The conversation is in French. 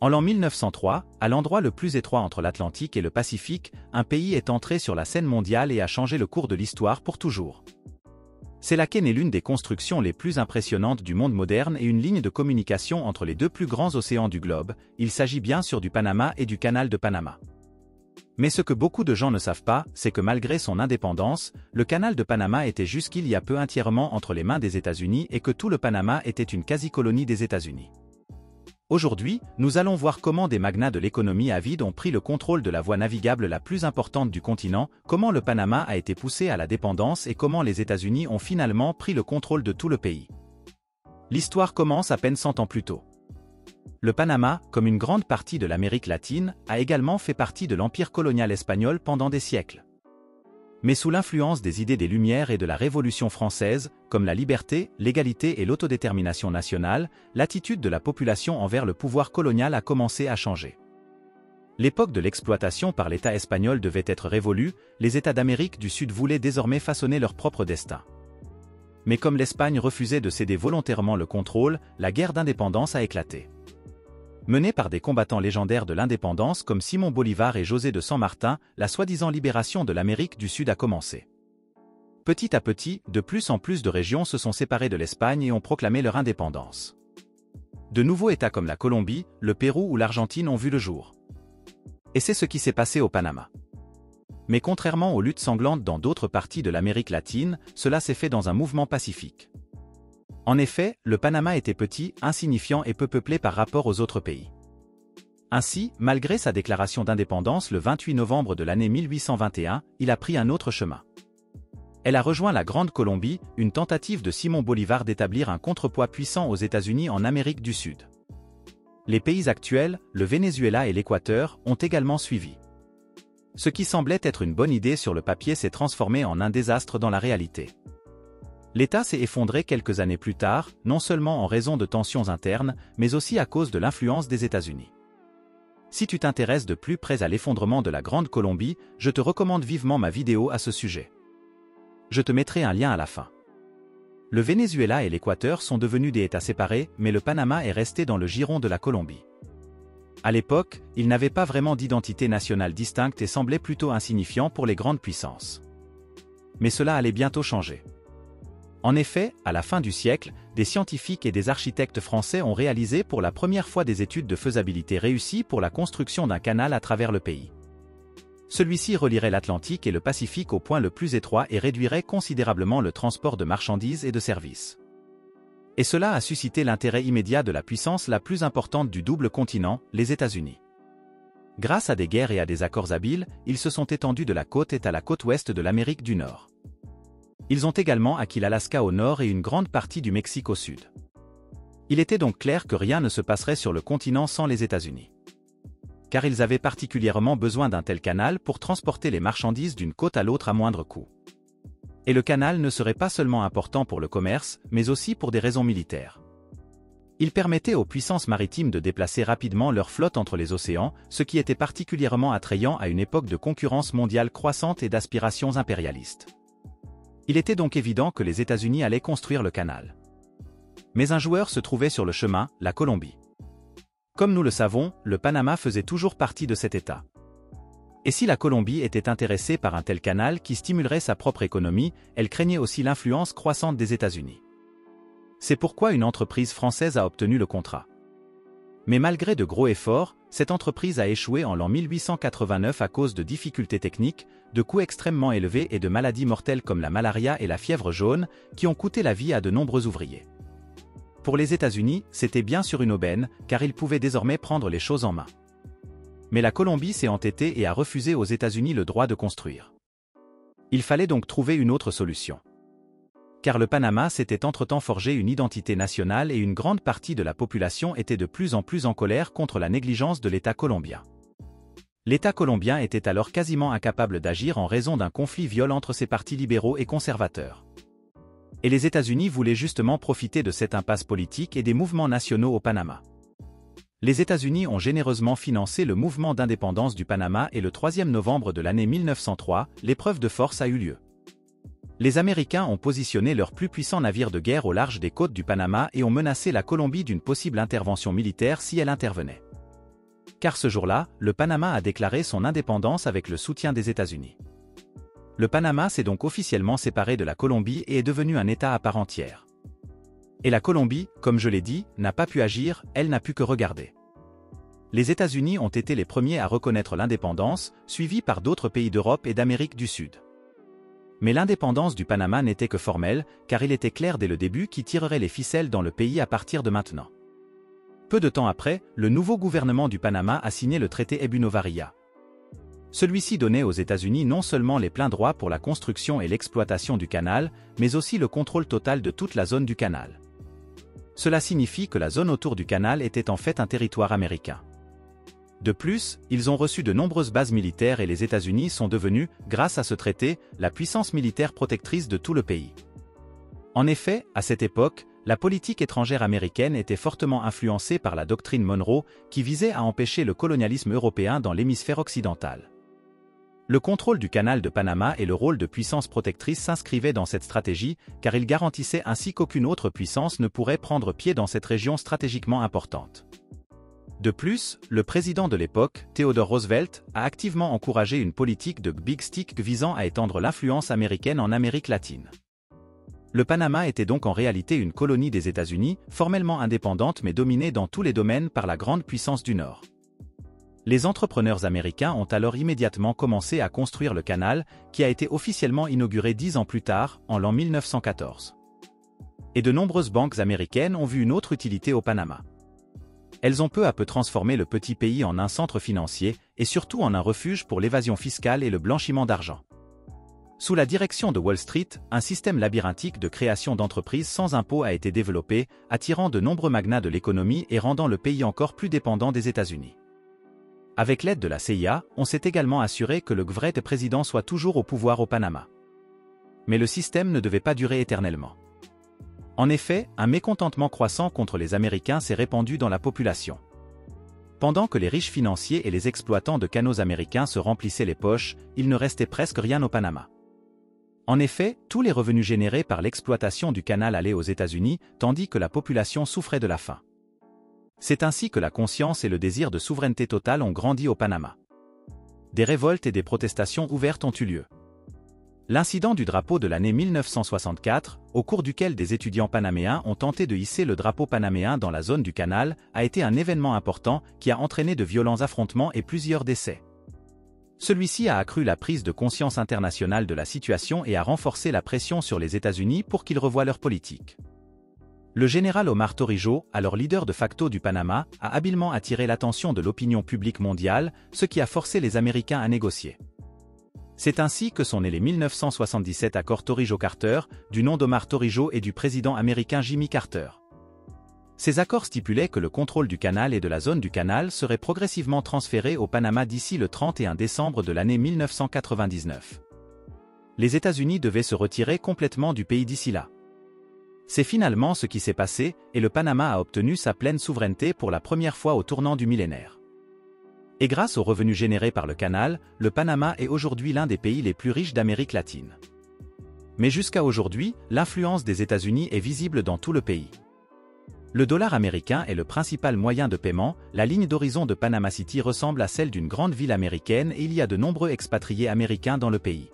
En l'an 1903, à l'endroit le plus étroit entre l'Atlantique et le Pacifique, un pays est entré sur la scène mondiale et a changé le cours de l'histoire pour toujours. C'est là qu'est née l'une des constructions les plus impressionnantes du monde moderne et une ligne de communication entre les deux plus grands océans du globe. Il s'agit bien sûr du Panama et du canal de Panama. Mais ce que beaucoup de gens ne savent pas, c'est que malgré son indépendance, le canal de Panama était jusqu'il y a peu entièrement entre les mains des États-Unis et que tout le Panama était une quasi-colonie des États-Unis. Aujourd'hui, nous allons voir comment des magnats de l'économie avide ont pris le contrôle de la voie navigable la plus importante du continent, comment le Panama a été poussé à la dépendance et comment les États-Unis ont finalement pris le contrôle de tout le pays. L'histoire commence à peine 100 ans plus tôt. Le Panama, comme une grande partie de l'Amérique latine, a également fait partie de l'empire colonial espagnol pendant des siècles. Mais sous l'influence des idées des Lumières et de la Révolution française, comme la liberté, l'égalité et l'autodétermination nationale, l'attitude de la population envers le pouvoir colonial a commencé à changer. L'époque de l'exploitation par l'État espagnol devait être révolue, les États d'Amérique du Sud voulaient désormais façonner leur propre destin. Mais comme l'Espagne refusait de céder volontairement le contrôle, la guerre d'indépendance a éclaté. Menée par des combattants légendaires de l'indépendance comme Simón Bolívar et José de San Martín, la soi-disant libération de l'Amérique du Sud a commencé. Petit à petit, de plus en plus de régions se sont séparées de l'Espagne et ont proclamé leur indépendance. De nouveaux États comme la Colombie, le Pérou ou l'Argentine ont vu le jour. Et c'est ce qui s'est passé au Panama. Mais contrairement aux luttes sanglantes dans d'autres parties de l'Amérique latine, cela s'est fait dans un mouvement pacifique. En effet, le Panama était petit, insignifiant et peu peuplé par rapport aux autres pays. Ainsi, malgré sa déclaration d'indépendance le 28 novembre de l'année 1821, il a pris un autre chemin. Elle a rejoint la Grande Colombie, une tentative de Simón Bolívar d'établir un contrepoids puissant aux États-Unis en Amérique du Sud. Les pays actuels, le Venezuela et l'Équateur, ont également suivi. Ce qui semblait être une bonne idée sur le papier s'est transformé en un désastre dans la réalité. L'État s'est effondré quelques années plus tard, non seulement en raison de tensions internes, mais aussi à cause de l'influence des États-Unis. Si tu t'intéresses de plus près à l'effondrement de la Grande Colombie, je te recommande vivement ma vidéo à ce sujet. Je te mettrai un lien à la fin. Le Venezuela et l'Équateur sont devenus des États séparés, mais le Panama est resté dans le giron de la Colombie. À l'époque, il n'avait pas vraiment d'identité nationale distincte et semblait plutôt insignifiant pour les grandes puissances. Mais cela allait bientôt changer. En effet, à la fin du siècle, des scientifiques et des architectes français ont réalisé pour la première fois des études de faisabilité réussies pour la construction d'un canal à travers le pays. Celui-ci relierait l'Atlantique et le Pacifique au point le plus étroit et réduirait considérablement le transport de marchandises et de services. Et cela a suscité l'intérêt immédiat de la puissance la plus importante du double continent, les États-Unis. Grâce à des guerres et à des accords habiles, ils se sont étendus de la côte est à la côte ouest de l'Amérique du Nord. Ils ont également acquis l'Alaska au nord et une grande partie du Mexique au sud. Il était donc clair que rien ne se passerait sur le continent sans les États-Unis. Car ils avaient particulièrement besoin d'un tel canal pour transporter les marchandises d'une côte à l'autre à moindre coût. Et le canal ne serait pas seulement important pour le commerce, mais aussi pour des raisons militaires. Il permettait aux puissances maritimes de déplacer rapidement leurs flottes entre les océans, ce qui était particulièrement attrayant à une époque de concurrence mondiale croissante et d'aspirations impérialistes. Il était donc évident que les États-Unis allaient construire le canal. Mais un joueur se trouvait sur le chemin, la Colombie. Comme nous le savons, le Panama faisait toujours partie de cet État. Et si la Colombie était intéressée par un tel canal qui stimulerait sa propre économie, elle craignait aussi l'influence croissante des États-Unis. C'est pourquoi une entreprise française a obtenu le contrat. Mais malgré de gros efforts, cette entreprise a échoué en l'an 1889 à cause de difficultés techniques, de coûts extrêmement élevés et de maladies mortelles comme la malaria et la fièvre jaune, qui ont coûté la vie à de nombreux ouvriers. Pour les États-Unis, c'était bien sûr une aubaine, car ils pouvaient désormais prendre les choses en main. Mais la Colombie s'est entêtée et a refusé aux États-Unis le droit de construire. Il fallait donc trouver une autre solution. Car le Panama s'était entre-temps forgé une identité nationale et une grande partie de la population était de plus en plus en colère contre la négligence de l'État colombien. L'État colombien était alors quasiment incapable d'agir en raison d'un conflit violent entre ses partis libéraux et conservateurs. Et les États-Unis voulaient justement profiter de cette impasse politique et des mouvements nationaux au Panama. Les États-Unis ont généreusement financé le mouvement d'indépendance du Panama et le 3 novembre de l'année 1903, l'épreuve de force a eu lieu. Les Américains ont positionné leurs plus puissants navires de guerre au large des côtes du Panama et ont menacé la Colombie d'une possible intervention militaire si elle intervenait. car ce jour-là, le Panama a déclaré son indépendance avec le soutien des États-Unis. Le Panama s'est donc officiellement séparé de la Colombie et est devenu un État à part entière. Et la Colombie, comme je l'ai dit, n'a pas pu agir, elle n'a pu que regarder. Les États-Unis ont été les premiers à reconnaître l'indépendance, suivis par d'autres pays d'Europe et d'Amérique du Sud. Mais l'indépendance du Panama n'était que formelle, car il était clair dès le début qui tirerait les ficelles dans le pays à partir de maintenant. Peu de temps après, le nouveau gouvernement du Panama a signé le traité Ebun-Ovaria. Celui-ci donnait aux États-Unis non seulement les pleins droits pour la construction et l'exploitation du canal, mais aussi le contrôle total de toute la zone du canal. Cela signifie que la zone autour du canal était en fait un territoire américain. De plus, ils ont reçu de nombreuses bases militaires et les États-Unis sont devenus, grâce à ce traité, la puissance militaire protectrice de tout le pays. En effet, à cette époque, la politique étrangère américaine était fortement influencée par la doctrine Monroe, qui visait à empêcher le colonialisme européen dans l'hémisphère occidental. Le contrôle du canal de Panama et le rôle de puissance protectrice s'inscrivaient dans cette stratégie, car il garantissait ainsi qu'aucune autre puissance ne pourrait prendre pied dans cette région stratégiquement importante. De plus, le président de l'époque, Theodore Roosevelt, a activement encouragé une politique de Big Stick visant à étendre l'influence américaine en Amérique latine. Le Panama était donc en réalité une colonie des États-Unis, formellement indépendante mais dominée dans tous les domaines par la grande puissance du Nord. Les entrepreneurs américains ont alors immédiatement commencé à construire le canal, qui a été officiellement inauguré 10 ans plus tard, en l'an 1914. Et de nombreuses banques américaines ont vu une autre utilité au Panama. Elles ont peu à peu transformé le petit pays en un centre financier, et surtout en un refuge pour l'évasion fiscale et le blanchiment d'argent. Sous la direction de Wall Street, un système labyrinthique de création d'entreprises sans impôts a été développé, attirant de nombreux magnats de l'économie et rendant le pays encore plus dépendant des États-Unis. Avec l'aide de la CIA, on s'est également assuré que le vrai président soit toujours au pouvoir au Panama. Mais le système ne devait pas durer éternellement. En effet, un mécontentement croissant contre les Américains s'est répandu dans la population. Pendant que les riches financiers et les exploitants de canaux américains se remplissaient les poches, il ne restait presque rien au Panama. En effet, tous les revenus générés par l'exploitation du canal allaient aux États-Unis, tandis que la population souffrait de la faim. C'est ainsi que la conscience et le désir de souveraineté totale ont grandi au Panama. Des révoltes et des protestations ouvertes ont eu lieu. L'incident du drapeau de l'année 1964, au cours duquel des étudiants panaméens ont tenté de hisser le drapeau panaméen dans la zone du canal, a été un événement important qui a entraîné de violents affrontements et plusieurs décès. Celui-ci a accru la prise de conscience internationale de la situation et a renforcé la pression sur les États-Unis pour qu'ils revoient leur politique. Le général Omar Torrijos, alors leader de facto du Panama, a habilement attiré l'attention de l'opinion publique mondiale, ce qui a forcé les Américains à négocier. C'est ainsi que sont nés les 1977 accords Torrijos-Carter, du nom d'Omar Torrijos et du président américain Jimmy Carter. Ces accords stipulaient que le contrôle du canal et de la zone du canal serait progressivement transféré au Panama d'ici le 31 décembre de l'année 1999. Les États-Unis devaient se retirer complètement du pays d'ici là. C'est finalement ce qui s'est passé, et le Panama a obtenu sa pleine souveraineté pour la première fois au tournant du millénaire. Et grâce aux revenus générés par le canal, le Panama est aujourd'hui l'un des pays les plus riches d'Amérique latine. Mais jusqu'à aujourd'hui, l'influence des États-Unis est visible dans tout le pays. Le dollar américain est le principal moyen de paiement, la ligne d'horizon de Panama City ressemble à celle d'une grande ville américaine et il y a de nombreux expatriés américains dans le pays.